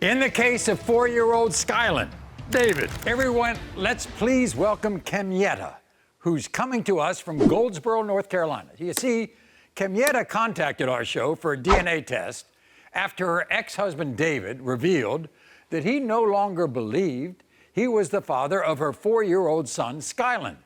In the case of 4-year-old Skyland, David, everyone, let's please welcome Kemyetta, who's coming to us from Goldsboro, North Carolina. You see, Kemyetta contacted our show for a DNA test after her ex-husband David revealed that he no longer believed he was the father of her 4-year-old son, Skyland.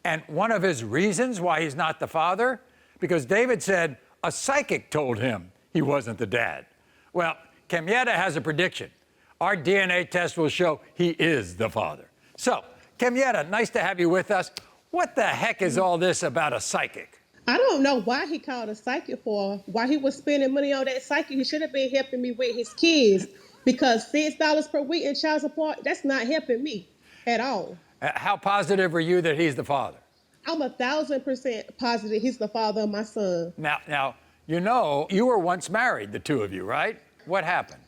And one of his reasons why he's not the father, because David said a psychic told him he wasn't the dad. Well, Kemyetta has a prediction. Our DNA test will show he is the father. So, Kemyetta, nice to have you with us. What the heck is all this about a psychic? I don't know why he called a psychic for. Why he was spending money on that psychic. He should have been helping me with his kids, because $6 per week in child support, that's not helping me at all. How positive are you that he's the father? I'm 1,000% positive he's the father of my son. Now, you know, you were once married, the two of you, right? What happened?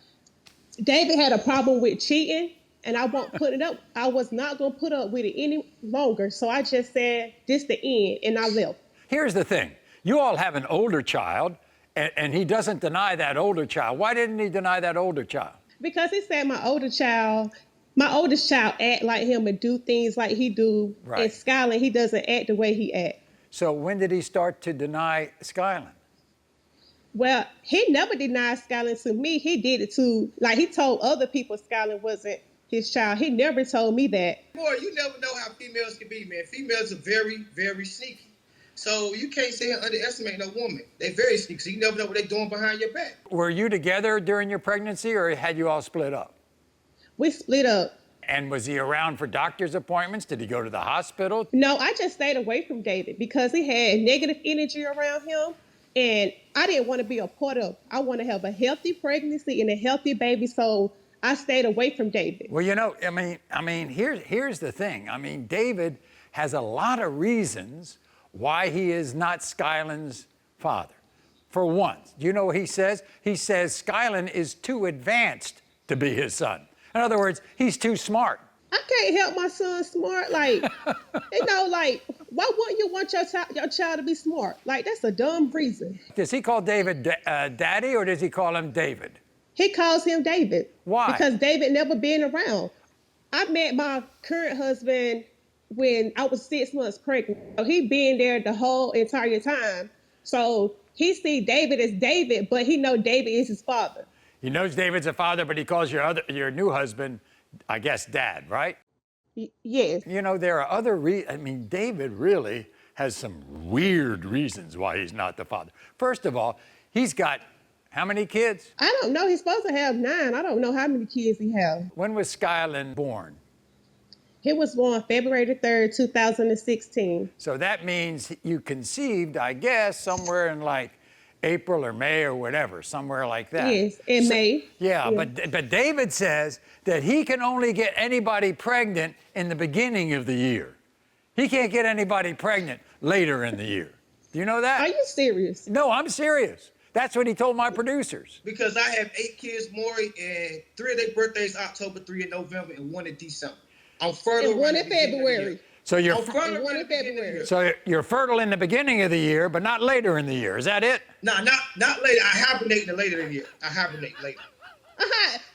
David had a problem with cheating, and I won't put it up. I was not going to put up with it any longer, so I just said, this the end, and I left. Here's the thing. You all have an older child, and he doesn't deny that older child. Why didn't he deny that older child? Because he said my oldest child act like him and do things like he do. Right. And Skyland, he doesn't act the way he act. So when did he start to deny Skyland? Well, he never denied Skyland to me. He did it to, like, he told other people Skyland wasn't his child. He never told me that. Boy, you never know how females can be, man. Females are very, very sneaky. So you can't say and underestimate no woman. They're very sneaky, so you never know what they're doing behind your back. Were you together during your pregnancy, or had you all split up? We split up. And was he around for doctor's appointments? Did he go to the hospital? No, I just stayed away from David because he had negative energy around him. And I didn't want to be a part of. I want to have a healthy pregnancy and a healthy baby, so I stayed away from David. Well, you know, I mean, here's the thing. I mean, David has a lot of reasons why he is not Skyland's father. For one, do you know what he says? He says Skyland is too advanced to be his son. In other words, he's too smart. I can't help my son smart. Like, you know, like, why wouldn't you want your child to be smart? Like, that's a dumb reason. Does he call David Daddy, or does he call him David? He calls him David. Why? Because David never been around. I met my current husband when I was 6 months pregnant. So he been there the whole entire time. So he see David as David, but he know David is his father. He knows David's a father, but he calls your new husband, I guess, Dad, right? Yes. You know, there are other I mean, David really has some weird reasons why he's not the father. First of all, he's got how many kids? I don't know. He's supposed to have 9. I don't know how many kids he has. When was Skyland born? He was born February 3rd, 2016. So that means you conceived, I guess, somewhere in like April or May or whatever, somewhere like that. Yes, in May. Yeah, but David says that he can only get anybody pregnant in the beginning of the year. He can't get anybody pregnant later in the year. Do you know that? Are you serious? No, I'm serious. That's what he told my producers. Because I have 8 kids, Maury, and 3 of their birthdays October, 3 in November, and 1 in December. I'm fertile. And 1 in February. So you're fertile in February. So you're fertile in the beginning of the year, but not later in the year. Is that it? No, not later. I hibernate later in the year. I hibernate later.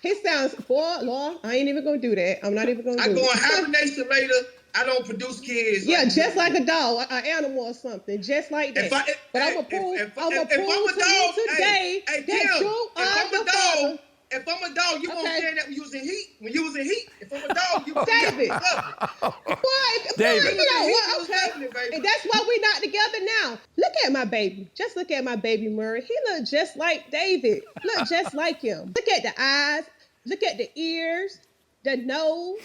He sounds, boy, Lord, I ain't even gonna do that. I'm not even gonna do it. I go on hibernation later. I don't produce kids. Yeah, like just like a dog, an animal or something, just like that. But I'm gonna prove to you today that you are the father. If I'm a dog, you won't stand that when you was in heat. When you was in heat, if I'm a dog, you David. David. You know what? Okay. And that's why we're not together now. Look at my baby. Just look at my baby, Maury. He look just like David. Look just like him. Look at the eyes. Look at the ears, the nose.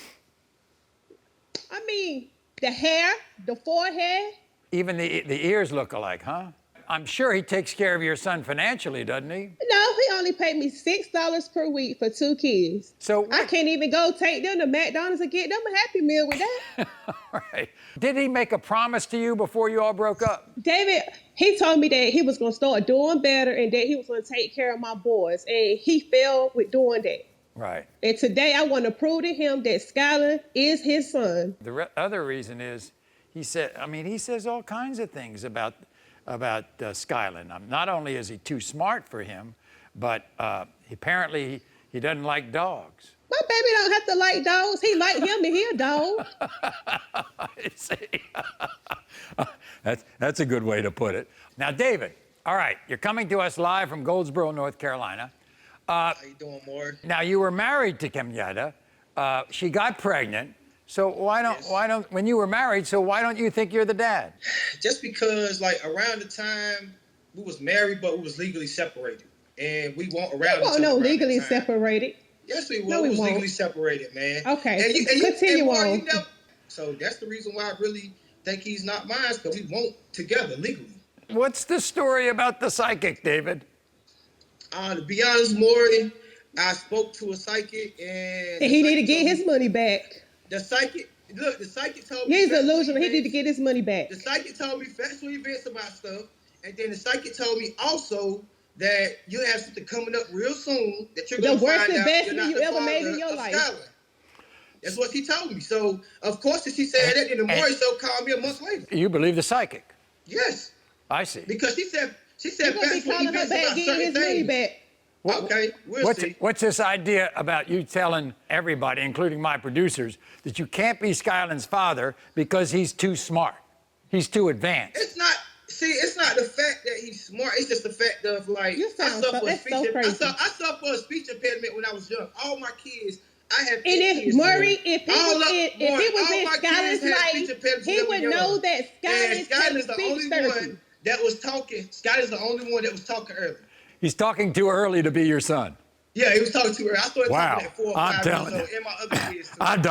I mean, the hair, the forehead. Even the ears look alike, huh? I'm sure he takes care of your son financially, doesn't he? No, he only paid me $6 per week for 2 kids. So I can't even go take them to McDonald's and get them a Happy Meal with that. All right. Did he make a promise to you before you all broke up? David, he told me that he was going to start doing better and that he was going to take care of my boys. And he failed with doing that. Right. And today I want to prove to him that Skyland is his son. The other reason is he says all kinds of things about Skyland. Not only is he too smart for him, but apparently He doesn't like dogs. My baby don't have to like dogs. He like him and he a dog. I see. That's a good way to put it. Now, David, all right, you're coming to us live from Goldsboro, North Carolina. How you doing, Maury? Now, you were married to Kemyetta. She got pregnant. So why don't, when you were married, so why don't you think you're the dad? Just because, like, around the time we was married, but we was legally separated. And we weren't around each other. No, around legally that time. separated. Yes, we were. No, we was won't. legally separated, man. Okay, And continue Maury, on. so that's the reason why I really think he's not mine, because we won't together legally. What's the story about the psychic, David? To be honest, Maury, I spoke to a psychic and He need to get his money back. The psychic told me He's factual delusional. He events. need to get his money back. The psychic told me factual events about stuff, and then the psychic told me also that you have something coming up real soon that you're going The to worst find out investment you're not you the ever made father in your of life. Skylar. That's what she told me. So, of course, if she said that, then the Maury Show called me a month later. You believe the psychic? Yes, I see. because she said He's gonna be factual calling her events back, about getting certain his money things. back. Okay, we'll see. What's this idea about you telling everybody, including my producers, that you can't be Skyland's father because he's too smart? He's too advanced. It's not. See, it's not the fact that he's smart. It's just the fact of, like, You sound that's so crazy. I suffered a speech impediment when I was young. All my kids, I have. And if kids, Maury, man. if he All was up- in, Maury, if he was all in my Skyland's kids had speech life, impediments he when would they were know young. that And Skyland's Skyler's the speech only therapy. one that was talking. Skyler's the only one that was talking early. He's talking too early to be your son. Yeah, he was talking too early. I started Wow. talking at 4 or I'm 5 telling years old, you. and my other kids too. I've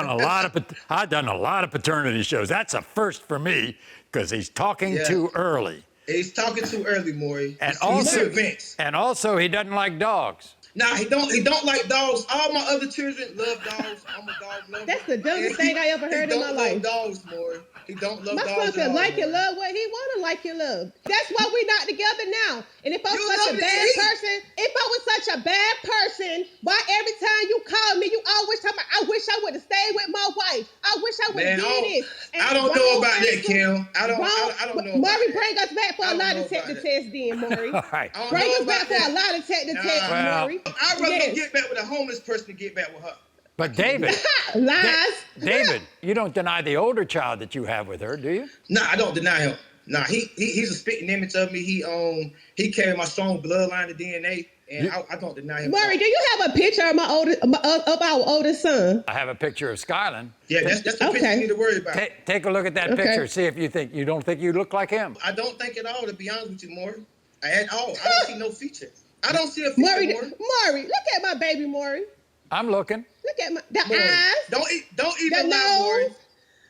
done a lot of paternity shows. That's a first for me because he's talking Yeah. too early. He's talking too early, Maury. And He's also, advanced. he doesn't like dogs. Nah, he don't like dogs. All my other children love dogs. I'm a dog lover. That's the dumbest thing I ever heard in my life. He don't love dogs, Maury. He don't love My dogs. son can like and love what he want to like and love. That's why we not together now. And if I was such a bad person, why every time you call me, you always talking about, I wish I would have stayed with my wife. I wish I would have did this. And I don't know about that, Kim. I don't know. Maury, bring us back for I a don't lie know detector about test then, Maury. All right. Bring us back for a lie detector test, Well, Maury. I'd rather Yes. get back with a homeless person than get back with her. But David, Lies. David, you don't deny the older child that you have with her, do you? Nah, I don't deny him. Nah, he's a spitting image of me. He carried my strong bloodline of DNA, and I don't deny him. Maury, do you have a picture of our oldest son? I have a picture of Skyland. Yeah, that's the picture Okay. you need to worry about. Take a look at that Okay. picture. See if you don't think you look like him. I don't think at all, to be honest with you, Maury. At all. I don't see no feature. I don't see a feature, Maury, Maury. look at my baby, Maury. I'm looking. Look at the Maury, eyes, don't the even lie, Maury. nose,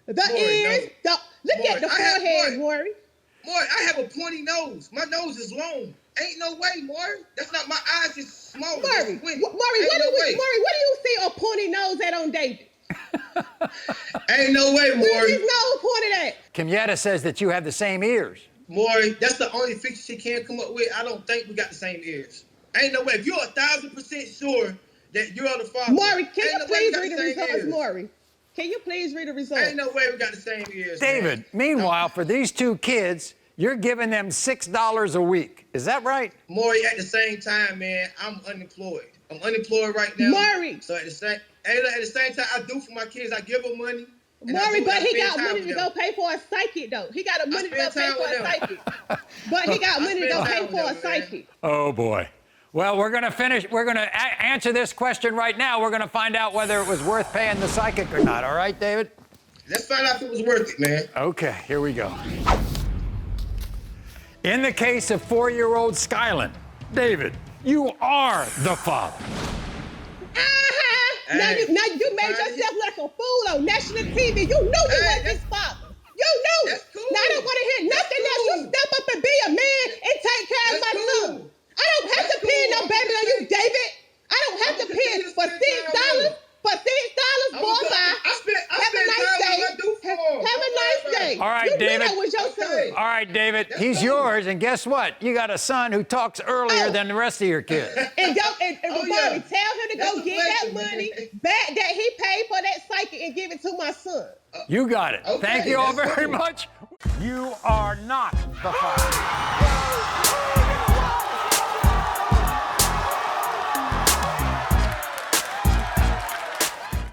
the ears. Look Maury, at the I have- forehead, Maury. Maury, I have a pointy nose. My nose is long. Ain't no way, Maury. That's not my eyes is small. Maury, what do you see a pointy nose at on David? Ain't no way, Where's Maury. his nose pointed at? Kemyetta says that you have the same ears. Maury, that's the only feature she can come up with. I don't think we got the same ears. Ain't no way. If you're 1,000% sure that you're the father, Maury, can ain't you no way we please got read the same results, ears. Maury? Can you please read the results? Ain't no way we got the same ears. David, man. meanwhile, for these two kids, you're giving them $6 a week. Is that right? Maury, at the same time, man, I'm unemployed. I'm unemployed right now. Maury. So at the same time, I do for my kids. I give them money. and I Maury, do- but I he spend got time money with to them. go pay for a psychic, though. He got money to go spend pay time for a with them. psychic. But he got money to go spend pay time for a with them, man. psychic. Oh, boy. Well, we're going to finish. We're going to answer this question right now. We're going to find out whether it was worth paying the psychic or not. All right, David? Let's find out if it was worth it, man. Okay, here we go. In the case of 4-year-old Skyland, David, you are the father. Now Hey, you made yourself like a fool on national TV. You knew you weren't his father. You knew. That's cool. Now I don't want to hear That's nothing else. You cool. step up and be a man and take care of That's my cool. son. I don't have That's to pin cool. no baby on you, David. I don't have to I'm pin gonna for continue to spend time $6. with you. For $6, boy, bye. I spend Have a time nice with day. what I do for him. Have a Don't worry nice about day. it. All right, you David. knew that was your Okay. son. All right, David, That's he's cool. yours, and guess what? You got a son who talks earlier Oh. than the rest of your kids. And Oh, Bobby, yeah. tell him to That's go a get that blessing, money man. back that he paid for that psychic and give it to my son. You got it. Okay, Thank you all that's very cool. much. You are not the father.